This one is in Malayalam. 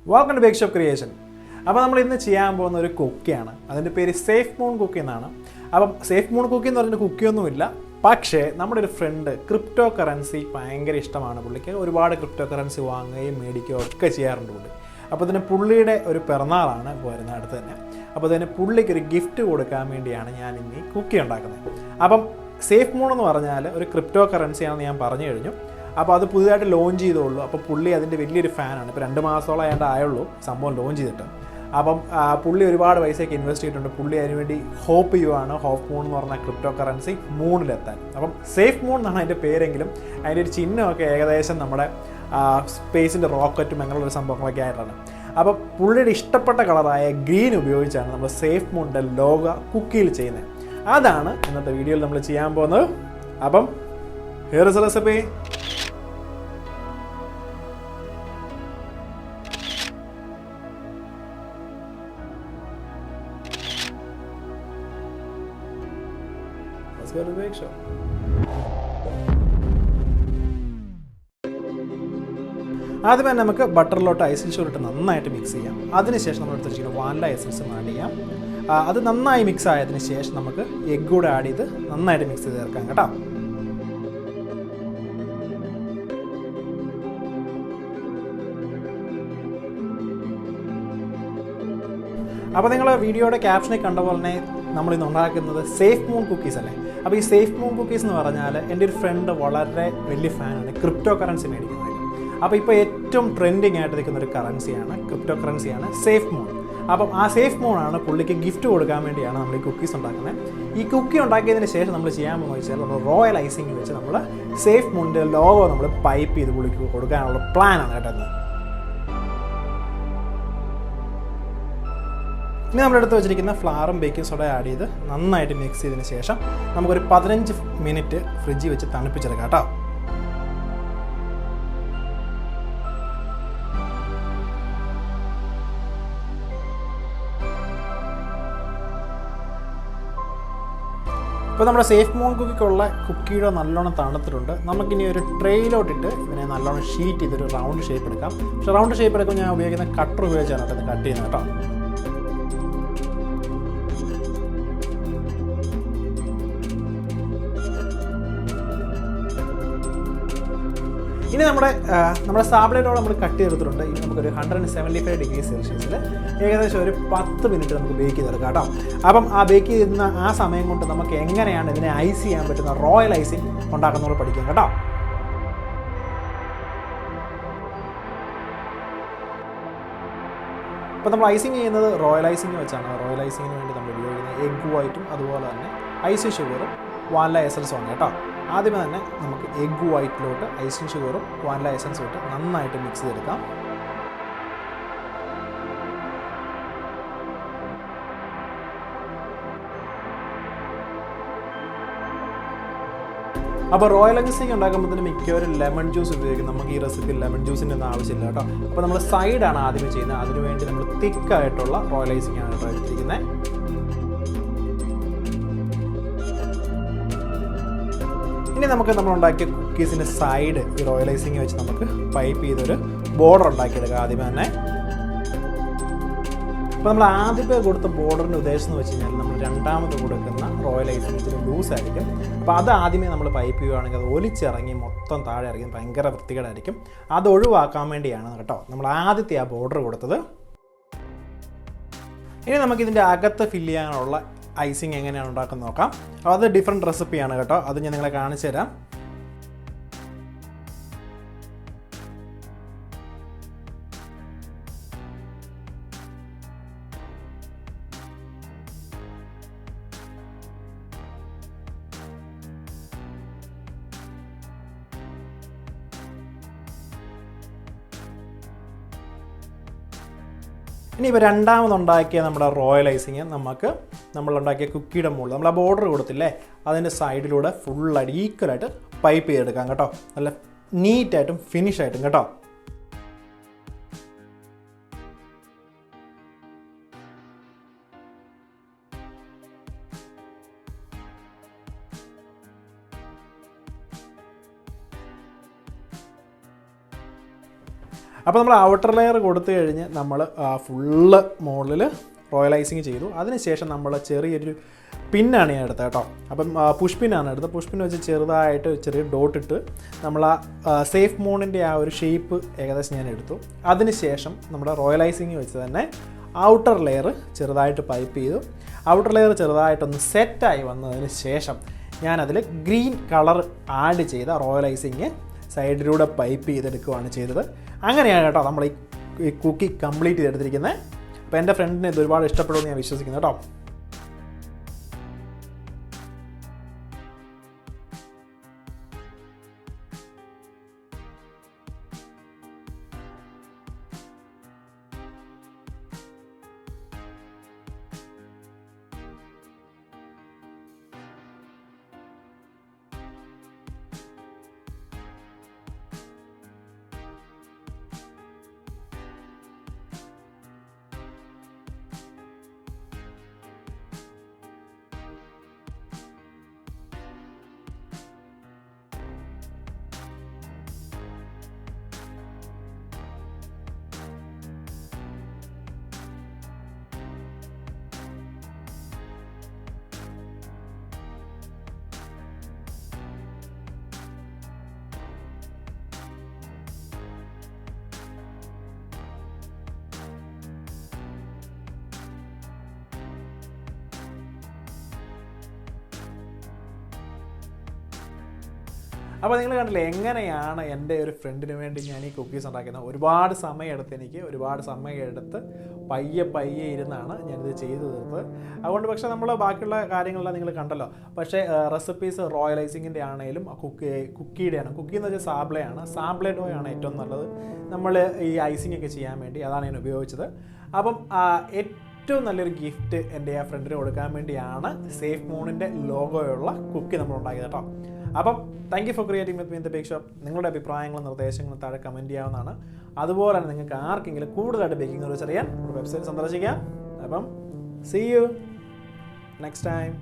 Welcome to Bake Shop Creation. അപ്പോൾ നമ്മൾ ഇന്ന് ചെയ്യാൻ പോകുന്ന ഒരു കുക്കിയാണ്. അതിന്റെ പേര് Safemoon Cookie എന്നാണ്. അപ്പോൾ Safemoon Cookie എന്ന് പറഞ്ഞ കുക്കി ഒന്നുമില്ല. പക്ഷേ നമ്മുടെ ഒരു ഫ്രണ്ട് ക്രിപ്റ്റോ കറൻസി ഭയങ്കര ഇഷ്ടമാണ് പുള്ളിക്ക്. ഒരുപാട് ക്രിപ്റ്റോ കറൻസി വാങ്ങുകയും മേടിക്കുകയും ഒക്കെ ചെയ്യാറുണ്ട് പുള്ളി. അപ്പോൾ ഇതിന് പുള്ളിയുടെ ഒരു പിറന്നാളാണ് വരുന്നത് അടുത്ത് തന്നെ. അപ്പോൾ അതിന് പുള്ളിക്ക് ഒരു ഗിഫ്റ്റ് കൊടുക്കാൻ വേണ്ടിയാണ് ഞാൻ ഇന്ന് ഈ കുക്കി ഉണ്ടാക്കുന്നത്. അപ്പം Safemoon എന്ന് പറഞ്ഞാൽ ഒരു ക്രിപ്റ്റോ കറൻസിയാണെന്ന് ഞാൻ പറഞ്ഞു കഴിഞ്ഞു. അപ്പോൾ അത് പുതിയതായിട്ട് ലോഞ്ച് ചെയ്തോളൂ. അപ്പോൾ പുള്ളി അതിൻ്റെ വലിയൊരു ഫാനാണ്. ഇപ്പോൾ 2 മാസത്തോളം ആയിട്ട് ആയുള്ളൂ സംഭവം ലോഞ്ച് ചെയ്തിട്ട്. അപ്പം പുള്ളി ഒരുപാട് പൈസയൊക്കെ ഇൻവെസ്റ്റ് ചെയ്തിട്ടുണ്ട്. പുള്ളി അതിനുവേണ്ടി ഹോപ്പ് ചെയ്യുവാണ് Safemoon എന്ന് പറഞ്ഞ ക്രിപ്റ്റോ കറൻസി മൂണിലെത്താൻ. അപ്പം Safemoon എന്നാണ് അതിൻ്റെ പേരെങ്കിലും അതിൻ്റെ ഒരു ചിഹ്നമൊക്കെ ഏകദേശം നമ്മുടെ സ്പേസിൻ്റെ റോക്കറ്റും അങ്ങനെയുള്ളൊരു സംഭവങ്ങളൊക്കെ ആയിട്ടാണ്. അപ്പോൾ പുള്ളിയുടെ ഇഷ്ടപ്പെട്ട കളറായ ഗ്രീൻ ഉപയോഗിച്ചാണ് നമ്മൾ Safemoonൻ്റെ ലോഗോ കുക്കിയിൽ ചെയ്യുന്നത്. അതാണ് ഇന്നത്തെ വീഡിയോയിൽ നമ്മൾ ചെയ്യാൻ പോകുന്നത്. അപ്പം ഹിയർ ഇസ് എ റെസിപ്പി. ആദ്യമേ നമുക്ക് ബട്ടറിലോട്ട് ഐസിങ് ഷുഗർ ഇട്ട് നന്നായിട്ട് മിക്സ് ചെയ്യാം. അതിനുശേഷം നമ്മൾ എടുത്തിരിക്കുന്ന വാനില എസൻസ് ആഡ് ചെയ്യാം. അത് നന്നായി മിക്സ് ആയതിനു ശേഷം നമുക്ക് എഗ് കൂടെ ആഡ് ചെയ്ത് നന്നായിട്ട് മിക്സ് ചെയ്ത് ചേർക്കാം കേട്ടോ. അപ്പോൾ നിങ്ങൾ വീഡിയോയുടെ ക്യാപ്ഷനിൽ കണ്ട പോലെ തന്നെ നമ്മളിന്ന് ഉണ്ടാക്കുന്നത് Safemoon കുക്കീസ് അല്ലേ. അപ്പോൾ ഈ Safemoon കുക്കീസ് എന്ന് പറഞ്ഞാൽ എൻ്റെ ഒരു ഫ്രണ്ട് വളരെ വലിയ ഫാനാണ് ക്രിപ്റ്റോ കറൻസി മേടിക്കുന്നത്. അപ്പോൾ ഇപ്പോൾ ഏറ്റവും ട്രെൻഡിങ് ആയിട്ട് നിൽക്കുന്ന ഒരു കറൻസിയാണ് ക്രിപ്റ്റോ കറൻസിയാണ് Safemoon. അപ്പം ആ Safemoon ആണ് പുള്ളിക്ക് ഗിഫ്റ്റ് കൊടുക്കാൻ വേണ്ടിയാണ് നമ്മൾ ഈ കുക്കീസ് ഉണ്ടാക്കുന്നത്. ഈ കുക്കി ഉണ്ടാക്കിയതിന് ശേഷം നമ്മൾ ചെയ്യാൻ പോകുന്നത് വെച്ചാൽ നമ്മൾ റോയൽ ഐസിങ് വെച്ച് നമ്മൾ Safemoonൻ്റെ ലോഗോ നമ്മൾ പൈപ്പ് ചെയ്ത് പുള്ളിക്ക് കൊടുക്കാനുള്ള പ്ലാനാണ് കേട്ടത്. ഇനി നമ്മളെടുത്ത് വെച്ചിരിക്കുന്ന ഫ്ലവറും ബേക്കിംഗ് സോഡ ആഡ് ചെയ്ത് നന്നായിട്ട് മിക്സ് ചെയ്തതിന് ശേഷം നമുക്കൊരു 15 മിനിറ്റ് ഫ്രിഡ്ജിൽ വെച്ച് തണുപ്പിച്ചെടുക്കാം കേട്ടോ. ഇപ്പോൾ നമ്മുടെ Safemoon കുക്കിക്കുള്ള കുക്കിയുടെ നല്ലോണം തണുത്തിട്ടുണ്ട്. നമുക്കിനി ഒരു ട്രെയിലോട്ടിട്ട് ഇതിനെ നല്ലോണം ഷീറ്റ് ചെയ്തൊരു റൗണ്ട് ഷേപ്പ് എടുക്കാം. പക്ഷേ റൗണ്ട് ഷേപ്പ് എടുക്കുമ്പോൾ ഞാൻ ഉപയോഗിക്കുന്ന കട്ടർ ഉപയോഗിച്ചാണ് കേട്ടോ ഇത് കട്ട് ചെയ്യുന്നത് കേട്ടോ. ഇനി നമ്മുടെ സാബിളോട് നമ്മൾ കട്ട് ചെയ്തിട്ടുണ്ട്. ഇനി നമുക്കൊരു 175 ഡിഗ്രി സെൽഷ്യസിൽ ഏകദേശം ഒരു 10 മിനിറ്റ് നമുക്ക് ബേക്ക് ചെയ്തെടുക്കാം കേട്ടോ. അപ്പം ആ ബേക്ക് ചെയ്യുന്ന ആ സമയം കൊണ്ട് നമുക്ക് എങ്ങനെയാണ് ഇതിനെ ഐസ് ചെയ്യാൻ പറ്റുന്ന റോയൽ ഐസിങ് ഉണ്ടാക്കുന്നവർ പഠിക്കാം കേട്ടോ. അപ്പോൾ നമ്മൾ ഐസിങ് ചെയ്യുന്നത് റോയൽ ഐസിങ് വെച്ചാണ്. റോയൽ ഐസിങ്ങിന് വേണ്ടി നമ്മൾ ഉപയോഗിക്കുന്നത് എഗ് വൈറ്റും അതുപോലെ തന്നെ ഐസിങ് ഷുഗറും വാനില എസൻസും ആണ് കേട്ടോ. ആദ്യമേ തന്നെ നമുക്ക് എഗ് വൈറ്റിലോട്ട് ഐസിങ് ഷുഗറും വാനില എസൻസും ഇട്ട് നന്നായിട്ട് മിക്സ് ചെയ്തെടുക്കാം. അപ്പോൾ റോയൽ ഐസിങ് ഉണ്ടാക്കുമ്പോൾ മിക്കവരും ലെമൺ ജ്യൂസ് ഉപയോഗിക്കും. നമുക്ക് ഈ റെസിപ്പി ലെമൺ ജ്യൂസിൻ്റെ ഒന്നും ആവശ്യമില്ല കേട്ടോ. അപ്പോൾ നമ്മൾ സൈഡാണ് ആദ്യമേ ചെയ്യുന്നത്. അതിനുവേണ്ടി നമ്മൾ തിക്കായിട്ടുള്ള റോയൽ ഐസിങ് ആണ് കേട്ടോ എടുത്തിരിക്കുന്നത്. ഇനി നമുക്ക് നമ്മൾ ഉണ്ടാക്കിയ കുക്കീസിൻ്റെ സൈഡ് ഈ റോയൽ ഐസിങ് വെച്ച് നമുക്ക് പൈപ്പ് ചെയ്തൊരു ബോർഡർ ഉണ്ടാക്കിയെടുക്കാം ആദ്യമേ തന്നെ. അപ്പോൾ നമ്മൾ ആദ്യമേ കൊടുത്ത ബോർഡറിൻ്റെ ഉദ്ദേശം എന്ന് വെച്ച് കഴിഞ്ഞാൽ നമ്മൾ രണ്ടാമത് കൊടുക്കുന്ന റോയൽ ഐസിങ് ഇച്ചിരി ലൂസ് ആയിരിക്കും. അപ്പോൾ അത് ആദ്യമേ നമ്മൾ പൈപ്പ് ചെയ്യുകയാണെങ്കിൽ അത് ഒലിച്ചിറങ്ങി മൊത്തം താഴെ ഇറങ്ങി ഭയങ്കര വൃത്തികേടായിരിക്കും. അത് ഒഴിവാക്കാൻ വേണ്ടിയാണ് കേട്ടോ നമ്മൾ ആദ്യത്തെ ആ ബോർഡർ കൊടുത്തത്. ഇനി നമുക്കിതിൻ്റെ അകത്ത് ഫില്ല് ചെയ്യാനുള്ള ഐസിങ് എങ്ങനെയാണ് ഉണ്ടാക്കുന്നത് നോക്കാം. അപ്പോൾ അത് ഡിഫറെൻറ്റ് റെസിപ്പിയാണ് കേട്ടോ. അത് ഞാൻ നിങ്ങളെ കാണിച്ചു തരാം. ഇനി ഇപ്പോൾ രണ്ടാമതുണ്ടാക്കിയ നമ്മുടെ റോയൽ ഐസിങ് നമ്മളുണ്ടാക്കിയ കുക്കിയുടെ മുകളിൽ നമ്മൾ ആ ബോർഡർ കൊടുത്തില്ലേ അതിൻ്റെ സൈഡിലൂടെ ഫുള്ളായിട്ട് ഈക്വലായിട്ട് പൈപ്പ് ചെയ്തെടുക്കാം കേട്ടോ. നല്ല നീറ്റായിട്ടും ഫിനിഷായിട്ടും കേട്ടോ. അപ്പോൾ നമ്മൾ ഔട്ടർ ലെയർ കൊടുത്തു കഴിഞ്ഞ് നമ്മൾ ഫുള്ള് മുകളിൽ റോയൽ ഐസിങ് ചെയ്തു. അതിനുശേഷം നമ്മൾ ചെറിയൊരു പിന്നാണ് ഞാൻ എടുത്തത് കേട്ടോ. അപ്പം പുഷ് പിന്നാണ് എടുത്തത്. പുഷ് പിൻ വെച്ച് ചെറുതായിട്ട് ചെറിയ ഡോട്ട് ഇട്ട് നമ്മൾ സേഫ് മൂണിൻ്റെ ആ ഒരു ഷേപ്പ് ഏകദേശം ഞാൻ എടുത്തു. അതിനുശേഷം നമ്മുടെ റോയൽ ഐസിങ് വെച്ച് തന്നെ ഔട്ടർ ലെയർ ചെറുതായിട്ട് പൈപ്പ് ചെയ്തു. ഔട്ടർ ലെയർ ചെറുതായിട്ടൊന്ന് സെറ്റായി വന്നതിന് ശേഷം ഞാനതിൽ ഗ്രീൻ കളർ ആഡ് ചെയ്ത റോയൽ ഐസിങ് സൈഡിലൂടെ പൈപ്പ് ചെയ്തെടുക്കുകയാണ് ചെയ്തത്. അങ്ങനെയാണ് കേട്ടോ നമ്മൾ ഈ കുക്കി കംപ്ലീറ്റ് ചെയ്തെടുത്തിരിക്കുന്നത്. അപ്പോൾ എൻ്റെ ഫ്രണ്ടിന് ഇത് ഒരുപാട് ഇഷ്ടപ്പെടുമെന്ന് ഞാൻ വിശ്വസിക്കുന്നു കേട്ടോ. അപ്പോൾ നിങ്ങൾ കണ്ടില്ലേ എങ്ങനെയാണ് എൻ്റെ ഒരു ഫ്രണ്ടിന് വേണ്ടി ഞാൻ ഈ കുക്കീസ് ഉണ്ടാക്കുന്നത്. ഒരുപാട് സമയമെടുത്ത് പയ്യെ ഇരുന്നാണ് ഞാനിത് ചെയ്തു തീർത്തത്. അതുകൊണ്ട് പക്ഷേ നമ്മൾ ബാക്കിയുള്ള കാര്യങ്ങളെല്ലാം നിങ്ങൾ കണ്ടല്ലോ. പക്ഷേ റെസിപ്പീസ് റോയൽ ഐസിങ്ങിൻ്റെ ആണെങ്കിലും കുക്കിയുടെയാണ്. കുക്കി എന്ന് വെച്ചാൽ സാബ്ലെ ഡോ ആണ് ഏറ്റവും നല്ലത് നമ്മൾ ഈ ഐസിംഗ് ഒക്കെ ചെയ്യാൻ വേണ്ടി. അതാണ് ഞാൻ ഉപയോഗിച്ചത്. അപ്പം ഏറ്റവും നല്ലൊരു ഗിഫ്റ്റ് എൻ്റെ ആ ഫ്രണ്ടിന് കൊടുക്കാൻ വേണ്ടിയാണ് സേഫ് മൂണിൻ്റെ ലോഗോയുള്ള കുക്കി നമ്മൾ ഉണ്ടാക്കിയത് കേട്ടോ. അപ്പം thank you for creating with me in the bake shop. നിങ്ങളുടെ അഭിപ്രായങ്ങളും നിർദ്ദേശങ്ങളും താഴെ കമൻറ്റ് ചെയ്യാവുന്നതാണ്. അതുപോലെ തന്നെ നിങ്ങൾക്ക് ആർക്കെങ്കിലും കൂടുതലായിട്ട് ബേക്കിംഗ് കുറിച്ച് അറിയാൻ വെബ്സൈറ്റ് സന്ദർശിക്കാം. അപ്പം സീ യു നെക്സ്റ്റ് ടൈം.